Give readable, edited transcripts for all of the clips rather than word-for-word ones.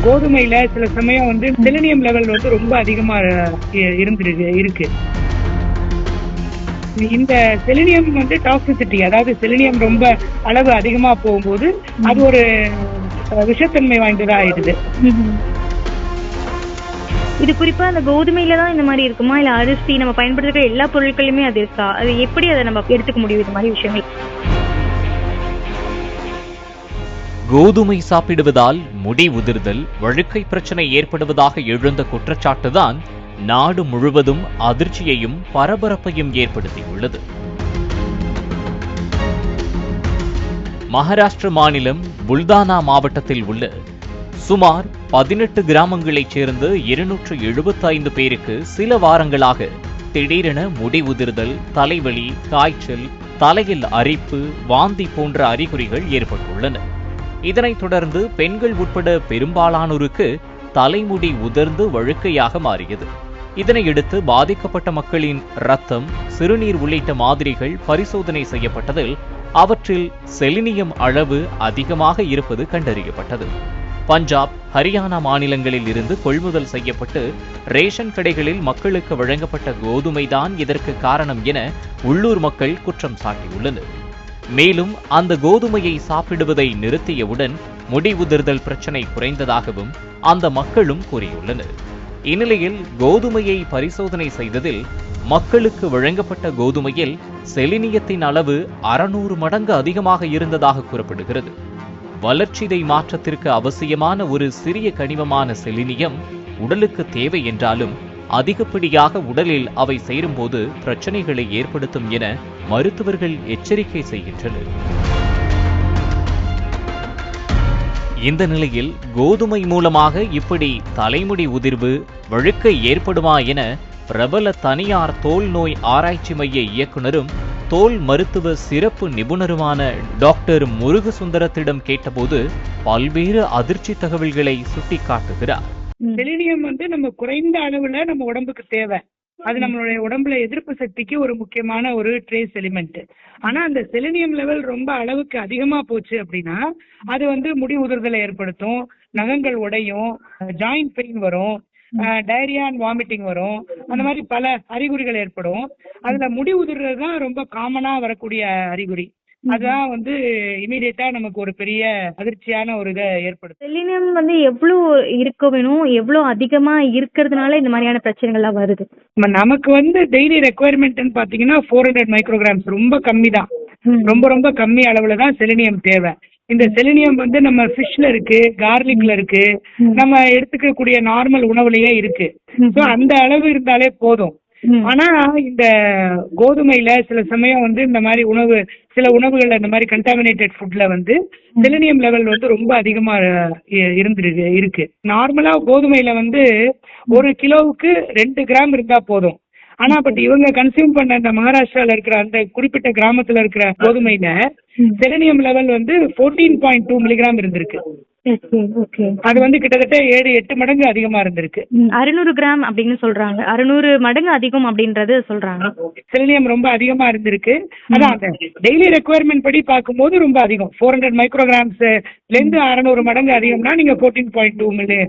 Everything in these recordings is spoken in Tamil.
கோதுமையில சில சமயம் வந்து செலினியம் லெவல் வந்து ரொம்ப அதிகமா இருக்கு. இந்த செலினியம் வந்து டாக்ஸிசிட்டி, அதாவது செலினியம் ரொம்ப அளவு அதிகமா போகும்போது அது ஒரு விஷத்தன்மை வாய்ந்ததா ஆயிடுது. இது குறிப்பா அந்த கோதுமையில தான் இந்த மாதிரி இருக்குமா, இல்ல அரிசி நம்ம பயன்படுத்துற எல்லா பொருட்களுமே அது இருக்கா? அது எப்படி அதை நம்ம எடுத்துக்க முடியும் இந்த மாதிரி விஷயங்கள்? கோதுமை சாப்பிடுவதால் முடி உதிர்தல், வழுக்கை பிரச்சனை ஏற்படுவதாக எழுந்த குற்றச்சாட்டுதான் நாடு முழுவதும் அதிர்ச்சியையும் பரபரப்பையும் ஏற்படுத்தியுள்ளது. மகாராஷ்டிர மாநிலம் புல்தானா மாவட்டத்தில் உள்ள சுமார் 18 கிராமங்களைச் சேர்ந்த 275 பேருக்கு சில வாரங்களாக திடீரென முடி உதிர்தல், தலைவலி, காய்ச்சல், தலையில் அரிப்பு, வாந்தி போன்ற அறிகுறிகள் ஏற்பட்டுள்ளன. இதனைத் தொடர்ந்து பெண்கள் உட்பட பெரும்பாலானோருக்கு தலைமுடி உதிர்ந்து வழுக்கையாக மாறியது. இதனையடுத்து பாதிக்கப்பட்ட மக்களின் இரத்தம், சிறுநீர் உள்ளிட்ட மாதிரிகள் பரிசோதனை செய்யப்பட்டதில் அவற்றில் செலினியம் அளவு அதிகமாக இருப்பது கண்டறியப்பட்டது. பஞ்சாப், ஹரியானா மாநிலங்களில் இருந்து கொள்முதல் செய்யப்பட்டு ரேஷன் கடைகளில் மக்களுக்கு வழங்கப்பட்ட கோதுமைதான் இதற்கு காரணம் என உள்ளூர் மக்கள் குற்றம் சாட்டியுள்ளனர். மேலும் அந்த கோதுமையை சாப்பிடுவதை நிறுத்தியவுடன் முடி உதிர்தல் பிரச்சனை குறைந்ததாகவும் அந்த மக்களும் கூறியுள்ளனர். இந்நிலையில் கோதுமையை பரிசோதனை செய்ததில் மக்களுக்கு வழங்கப்பட்ட கோதுமையில் செலினியத்தின் அளவு 600 மடங்கு அதிகமாக இருந்ததாக கூறப்படுகிறது. வளர்ச்சிதை மாற்றத்திற்கு அவசியமான ஒரு சிறிய கனிமமான செலினியம் உடலுக்கு தேவை என்றாலும் அதிகப்படியாக உடலில் அவை சேரும்போது பிரச்சனைகளை ஏற்படுத்தும் என மருத்துவர்கள் எச்சரிக்கை செய்கின்றனர். இந்த நிலையில் கோதுமை மூலமாக இப்படி தலைமுடி உதிர்வு, வழுக்கை ஏற்படுமா என பிரபல தனியார் தோல் நோய் ஆராய்ச்சி மைய இயக்குனரும் தோல் மருத்துவ சிறப்பு நிபுணருமான டாக்டர் முருகசுந்தரத்திடம் கேட்டபோது பல்வேறு அதிர்ச்சி தகவல்களை சுட்டிக்காட்டுகிறார். செலினியம் வந்து நம்ம குறைந்த அளவுல நம்ம உடம்புக்கு தேவை. அது நம்மளுடைய உடம்புல எதிர்ப்பு சக்திக்கு ஒரு முக்கியமான ஒரு ட்ரேஸ் எலிமெண்ட். ஆனா அந்த செலினியம் லெவல் ரொம்ப அளவுக்கு அதிகமா போச்சு அப்படின்னா அது வந்து முடி உதிர்தலை ஏற்படுத்தும், நகங்கள் உடையும், ஜாயிண்ட் பெயின் வரும், டயரியா அண்ட் வாமிட்டிங் வரும், அந்த மாதிரி பல அறிகுறிகள் ஏற்படும். அதுல முடி உதிர்றது தான் ரொம்ப காமனா வரக்கூடிய அறிகுறி. அதான் வந்து இமீடியட்டா நமக்கு ஒரு பெரிய அதிர்ச்சியான ஒரு இதை ஏற்படுத்தும். செலினியம் வந்து எவ்வளவு இருக்க வேணும், எவ்வளவு அதிகமா இருக்கிறதுனால இந்த மாதிரியான பிரச்சனைகள்லாம் வருது? நமக்கு வந்து டெய்லி ரெக்குவயர்மெண்ட்னு பாத்தீங்கன்னா 400 மைக்ரோகிராம்ஸ், ரொம்ப கம்மி தான். ரொம்ப ரொம்ப கம்மி அளவுல தான் செலினியம் தேவை. இந்த செலினியம் வந்து நம்ம ஃபிஷ்ல இருக்கு, கார்லிக்ல இருக்கு, நம்ம எடுத்துக்கக்கூடிய நார்மல் உணவுலயே இருக்கு. சோ அந்த அளவு இருந்தாலே போதும். ஆனா இந்த கோதுமையில சில சமயம் வந்து இந்த மாதிரி சில உணவுகள்ல இந்த மாதிரி கண்டாமினேட்டட் ஃபுட்ல வந்து செலினியம் லெவல் வந்து ரொம்ப அதிகமா இருக்கு. நார்மலா கோதுமையில வந்து 1 கிலோவுக்கு 2 கிராம் இருந்தா போதும். ஆனா பட் இவங்க கன்சியூம் பண்ண இந்த மகாராஷ்டிரால இருக்கிற அந்த குறிப்பிட்ட கிராமத்துல இருக்கிற கோதுமையில செலினியம் லெவல் வந்து 14.2 மில்லிகிராம் இருந்திருக்கு. அது வந்து கிட்டத்தட்ட 7-8 மடங்கு அதிகமா இருந்திருக்கு. 600 கிராம் அப்படின்னு சொல்றாங்க. 600 மடங்கு அதிகம் அப்படின்றது சொல்றாங்க. செலினியம் ரொம்ப அதிகமா இருந்திருக்கு. அதான் டெய்லி ரெக்குவயர்மெண்ட் படி பார்க்கும்போது ரொம்ப அதிகம். 400 மைக்ரோகிராம்ஸ்ல இருந்து 600 மடங்கு அதிகம்னா நீங்க 14.2 மில்லி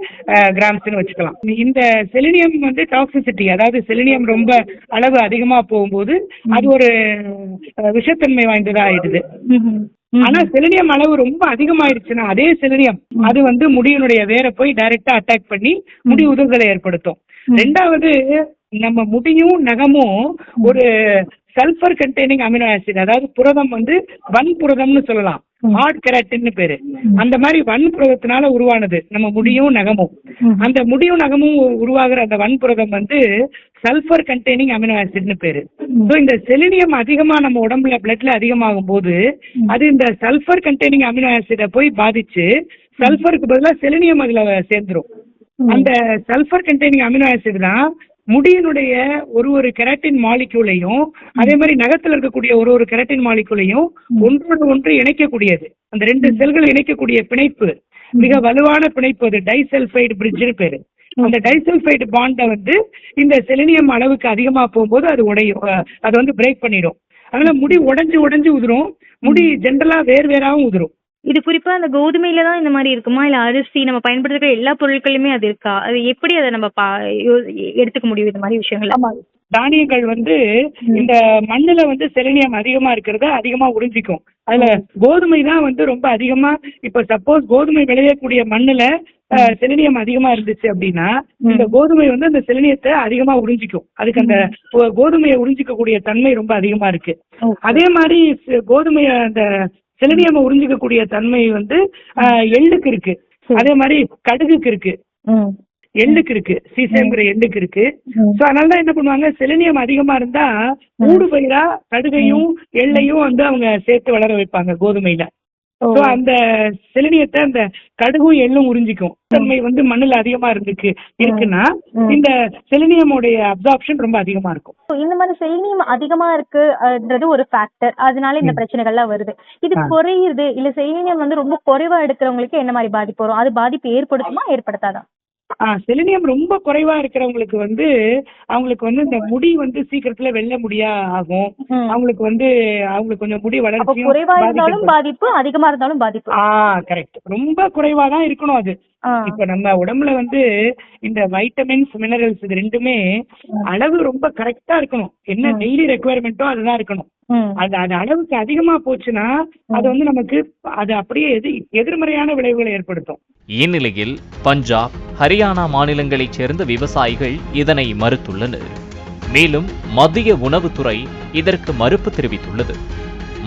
கிராம்ஸ்னு வச்சுக்கலாம். இந்த செலினியம் வந்து டாக்ஸிசிட்டி, அதாவது செலினியம் ரொம்ப அளவு அதிகமா போகும்போது அது ஒரு விஷத்தன்மை வாய்ந்ததா ஆயிடுது. ஆனா செலினியம் அளவு ரொம்ப அதிகமாயிருச்சுன்னா அதே செலினியம் அது வந்து முடியினுடைய வேரை போய் டைரக்டா அட்டாக் பண்ணி முடி உதிர்தலை ஏற்படுத்தும். ரெண்டாவது, நம்ம முடியும் நகமும் ஒரு சல்பர் கண்டெய்னிங் அமினோ ஆசிட், அதாவது புரதம் வந்து வன்புரதம்னு சொல்லலாம், ஹார்ட் கெராட்டின்னு பேரு. அந்த மாதிரி வன்புரதத்தினால உருவானது நம்ம முடியும் நகமும். அந்த முடியும் நகமும் உருவாகிற அந்த வன்புரதம் வந்து சல்பர் கண்டெய்னிங் அமினோ ஆசிட்னு பேரு. ஸோ இந்த செலினியம் அதிகமா நம்ம உடம்புல பிளட்ல அதிகமாகும் போது அது இந்த சல்பர் கண்டெய்னிங் அமினோ ஆசிட போய் பாதிச்சு சல்பருக்கு பதிலாக செலினியம் அதுல சேர்ந்துரும். அந்த சல்பர் கண்டெய்னிங் அமினோ ஆசிட் தான் முடியினுடைய ஒரு கெராட்டின் மாலிக்யூலையும் அதே மாதிரி நகத்துல இருக்கக்கூடிய ஒரு கெராட்டின் மாலிக்யூலையும் ஒன்றோடு ஒன்று இணைக்கக்கூடியது. அந்த 2 செல்களை இணைக்கக்கூடிய பிணைப்பு, மிக வலுவான பிணைப்பு, அது டைசல்பைடு பிரிட்ஜ்னு பேரு. அந்த டைசல்பைடு பாண்டை வந்து இந்த செலினியம் அளவுக்கு அதிகமா போகும்போது அது உடையும், அது வந்து பிரேக் பண்ணிடும். அதனால முடி உடைஞ்சு உதிரும். முடி ஜென்ரலா வேறாவும் உதிரும். இது குறிப்பா அந்த கோதுமையில தான் இந்த மாதிரி இருக்குமா? இல்ல அரிசி நம்ம பயன்படுத்துற எல்லா பொருட்களுமே அது இருக்கா? அது எப்படி அத நம்ம எடுத்துக்க முடியும் இந்த மாதிரி விஷயங்கள? ஆமா. தானியங்கள் வந்து இந்த மண்ணுல வந்து செலினியம் அதிகமா இருக்கிறத அதிகமா உறிஞ்சிக்கும். அதுல கோதுமை தான் வந்து ரொம்ப அதிகமா, இப்ப சப்போஸ் கோதுமை விளையக்கூடிய மண்ணுல செலினியம் அதிகமா இருந்துச்சு அப்படின்னா இந்த கோதுமை வந்து அந்த செலினியத்தை அதிகமா உறிஞ்சிக்கும். அதுக்கு அந்த கோதுமையை உறிஞ்சிக்கக்கூடிய தன்மை ரொம்ப அதிகமா இருக்கு. அதே மாதிரி கோதுமைய அந்த செலினியம் உறிஞ்சிக்கக்கூடிய தன்மை வந்து எள்ளுக்கு இருக்கு. அதே மாதிரி கடுகுக்கு இருக்கு, எள்ளுக்கு இருக்கு, சீசேம்ங்கிற எள்ளுக்கு இருக்கு. சோ அதனாலதான் என்ன பண்ணுவாங்க, செலினியம் அதிகமா இருந்தா ஊடு பயிரா கடுகையும் எள்ளையும் வந்து அவங்க சேர்த்து வளர வைப்பாங்க கோதுமையில. சோ அந்த செலினியத்தை அந்த கடுகும் எள்ளும் உறிஞ்சிக்கும். தன்மை வந்து மண்ணுல அதிகமா இருக்குன்னா இந்த செலினியமோடைய அப்சார்ப்ஷன் ரொம்ப அதிகமா இருக்கும். இந்த மாதிரி செலினியம் அதிகமா இருக்குன்றது ஒரு ஃபேக்டர். அதனால இந்த பிரச்சனைகள்லாம் வருது. இது குறையுது இல்ல செலினியம் வந்து ரொம்ப குறைவா எடுக்கிறவங்களுக்கு என்ன மாதிரி பாதிப்பு வரும்? அது பாதிப்பு ஏற்படுத்துமா ஏற்படுத்தாதா? செலினியம் ரொம்ப குறைவா இருக்கிறவங்களுக்கு வந்து அவங்களுக்கு வந்து இந்த முடி வந்து சீக்கிரத்துல வெள்ள முடியா ஆகும். அவங்களுக்கு வந்து அவங்களுக்கு கொஞ்சம் முடி வளர்ச்சி குறைவா இருந்தாலும் பாதிப்பு, அதிகமா இருந்தாலும் பாதிப்பு. கரெக்ட். ரொம்ப குறைவா தான் இருக்கணும் அது. இப்ப நம்ம உடம்புல வந்து இந்த வைட்டமின்ஸ் மினரல்ஸ் இது ரெண்டுமே அளவு ரொம்ப கரெக்டா இருக்கணும். என்ன டெய்லி ரெக்குவயர்மெண்ட்டோ அதுதான் இருக்கணும். அது அளவுக்கு அதிகமா போச்சுன்னா அது வந்து நமக்கு அது அப்படியே எதிர்மறையான விளைவுகளை ஏற்படுத்தும். இந்நிலையில் பஞ்சாப், ஹரியானா மாநிலங்களைச் சேர்ந்த விவசாயிகள் இதனை மறுத்துள்ளனர். மேலும் மத்திய உணவுத்துறை இதற்கு மறுப்பு தெரிவித்துள்ளது.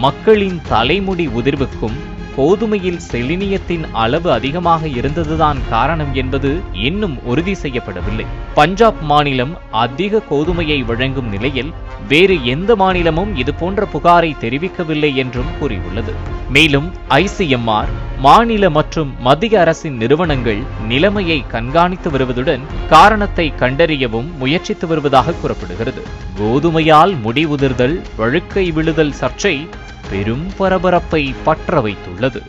மக்களின் தலைமுடி உதிர்வுக்கும் கோதுமையில் செலினியத்தின் அளவு அதிகமாக இருந்ததுதான் காரணம் என்பது இன்னும் உறுதி செய்யப்படவில்லை. பஞ்சாப் மாநிலம் அதிக கோதுமையை வழங்கும் நிலையில் வேறு எந்த மாநிலமும் இதுபோன்ற புகாரை தெரிவிக்கவில்லை என்றும் கூறியுள்ளது. மேலும் ICMR, மாநில மற்றும் மத்திய அரசின் நிறுவனங்கள் நிலைமையை கண்காணித்து வருவதுடன் காரணத்தை கண்டறியவும் முயற்சித்து வருவதாக கூறப்படுகிறது. கோதுமையால் முடி உதிர்தல், வழுக்கை விழுதல் சர்ச்சை பெரும் பரபரப்பை பற்ற வைத்துள்ளது.